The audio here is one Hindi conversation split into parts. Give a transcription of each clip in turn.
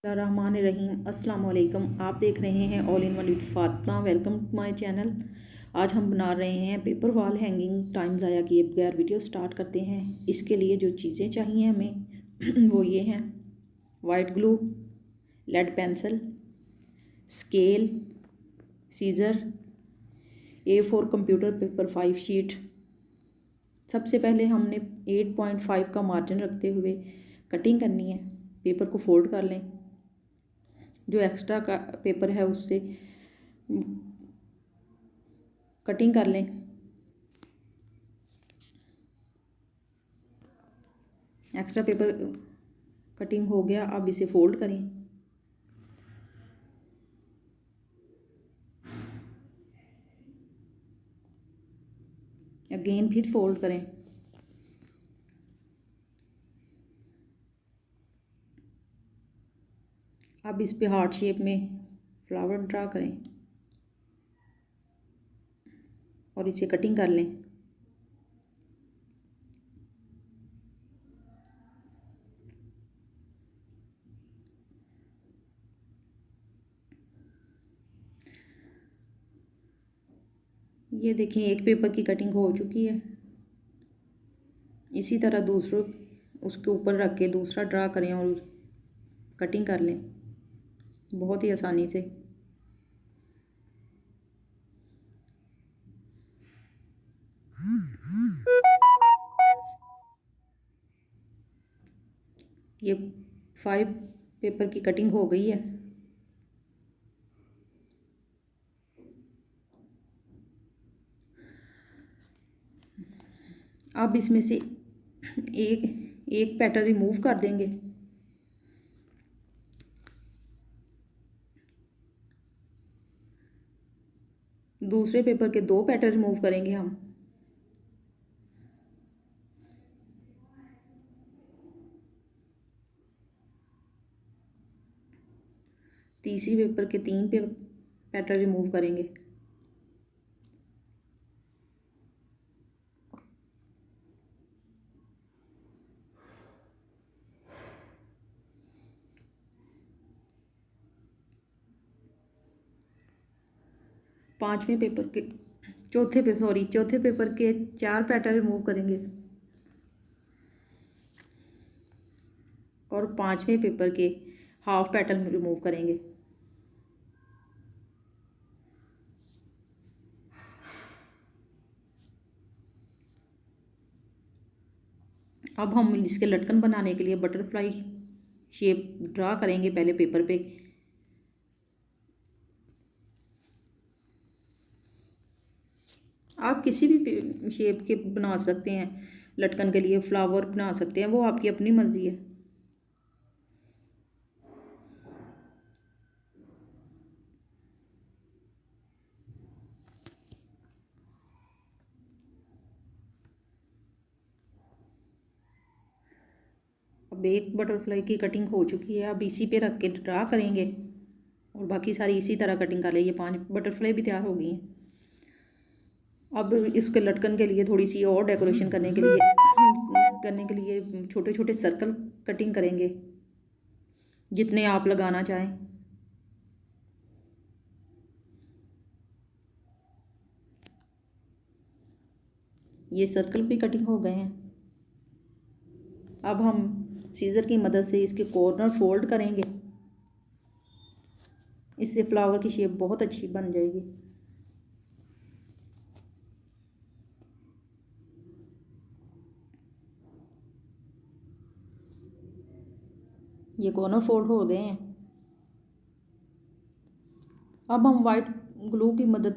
रहमान रहीम। अस्सलाम वालेकुम। आप देख रहे हैं all in one with Fatima. Welcome to my channel. आज हम बना रहे हैं पेपर वॉल हैंगिंग। टाइम ज़ाया किए बगैर वीडियो स्टार्ट करते हैं। इसके लिए जो चीज़ें चाहिए हमें वो ये हैं: white glue, lead pencil, scale, scissor, A4 computer paper 5 sheet. सबसे पहले हमने 8.5 का मार्जिन रखते हुए कटिंग करनी है। पेपर को फोल्ड कर लें। जो एक्स्ट्रा का पेपर है उससे कटिंग कर लें। एक्स्ट्रा पेपर कटिंग हो गया। अब इसे फोल्ड करें। अगेन फिर फोल्ड करें। अब इस पे हार्ट शेप में फ्लावर ड्रा करें और इसे कटिंग कर लें। ये देखें, एक पेपर की कटिंग हो चुकी है। इसी तरह दूसरों उसके ऊपर रख के दूसरा ड्रा करें और कटिंग कर लें बहुत ही आसानी से। ये 5 पेपर की कटिंग हो गई है। अब इसमें से एक पैटर्न रिमूव कर देंगे। दूसरे पेपर के 2 पैटर्न रिमूव करेंगे हम। तीसरी पेपर के 3 पैटर्न रिमूव करेंगे। चौथे पेपर के 4 पैटर्न रिमूव करेंगे और 5वें पेपर के हाफ पैटर्न रिमूव करेंगे। अब हम इसके लटकन बनाने के लिए बटरफ्लाई शेप ड्रा करेंगे पहले पेपर पे। आप किसी भी शेप के बना सकते हैं। लटकन के लिए फ्लावर बना सकते हैं, वो आपकी अपनी मर्ज़ी है। अब एक बटरफ्लाई की कटिंग हो चुकी है। अब इसी पे रख के ड्रा करेंगे और बाकी सारी इसी तरह कटिंग कर लें। ये 5 बटरफ्लाई भी तैयार हो गई हैं। अब इसके लटकन के लिए थोड़ी सी और डेकोरेशन करने के लिए छोटे छोटे सर्कल कटिंग करेंगे जितने आप लगाना चाहें। ये सर्कल भी कटिंग हो गए हैं। अब हम सीज़र की मदद से इसके कॉर्नर फोल्ड करेंगे। इससे फ्लावर की शेप बहुत अच्छी बन जाएगी। ये कॉर्नर फोल्ड हो गए हैं। अब हम वाइट ग्लू की मदद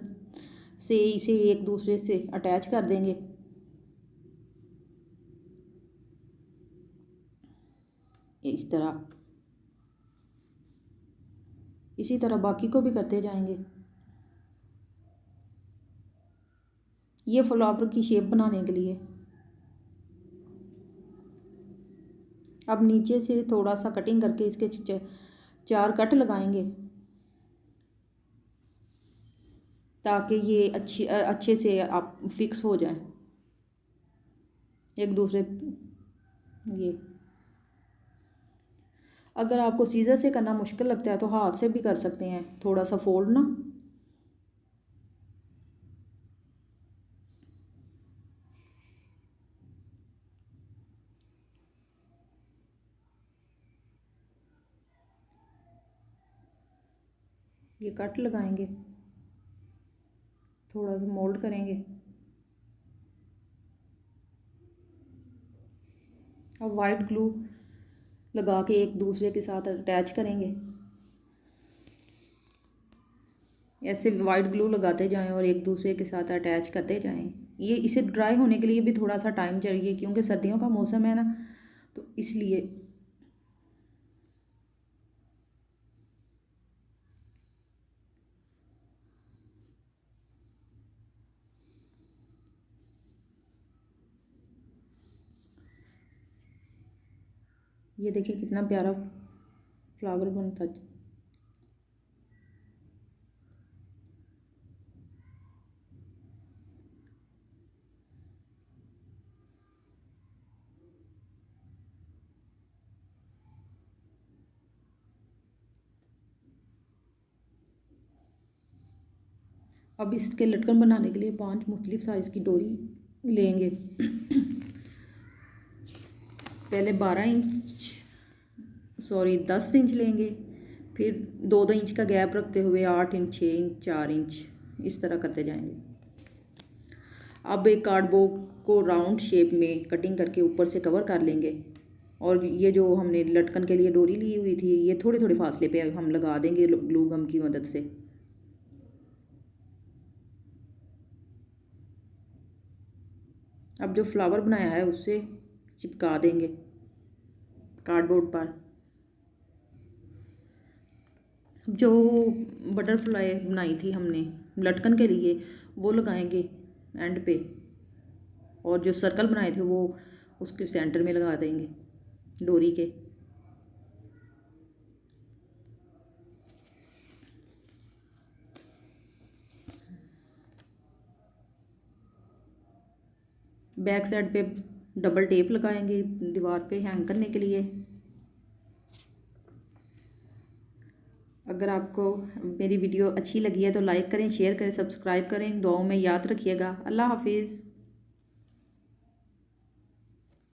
से इसे एक दूसरे से अटैच कर देंगे। इस तरह इसी तरह बाकी को भी करते जाएंगे। ये फ्लावर की शेप बनाने के लिए अब नीचे से थोड़ा सा कटिंग करके इसके 4 कट लगाएंगे ताकि ये अच्छे से आप फिक्स हो जाए एक दूसरे। ये अगर आपको सीज़र से करना मुश्किल लगता है तो हाथ से भी कर सकते हैं, थोड़ा सा फोल्ड ना। ये कट लगाएंगे, थोड़ा सा मोल्ड करेंगे। अब वाइट ग्लू लगा के एक दूसरे के साथ अटैच करेंगे। ऐसे वाइट ग्लू लगाते जाएं और एक दूसरे के साथ अटैच करते जाएं। ये इसे ड्राई होने के लिए भी थोड़ा सा टाइम चाहिए, क्योंकि सर्दियों का मौसम है ना, तो इसलिए। ये देखिए कितना प्यारा फ्लावर बनता है। अब इसके लटकन बनाने के लिए 5 मुख्तलिफ साइज़ की डोरी लेंगे। पहले 10 इंच लेंगे, फिर 2-2 इंच का गैप रखते हुए 8 इंच, 6 इंच, 4 इंच इस तरह करते जाएंगे। अब एक कार्डबोर्ड को राउंड शेप में कटिंग करके ऊपर से कवर कर लेंगे, और ये जो हमने लटकन के लिए डोरी ली हुई थी ये थोड़े थोड़े फासले पे हम लगा देंगे ग्लू गम की मदद से। अब जो फ्लावर बनाया है उससे चिपका देंगे कार्डबोर्ड पर। जो बटरफ्लाई बनाई थी हमने लटकन के लिए वो लगाएंगे एंड पे, और जो सर्कल बनाए थे वो उसके सेंटर में लगा देंगे डोरी के। बैक साइड पे डबल टेप लगाएंगे दीवार पे हैंग करने के लिए। अगर आपको मेरी वीडियो अच्छी लगी है तो लाइक करें, शेयर करें, सब्सक्राइब करें। दुआओं में याद रखिएगा। अल्लाह हाफिज़।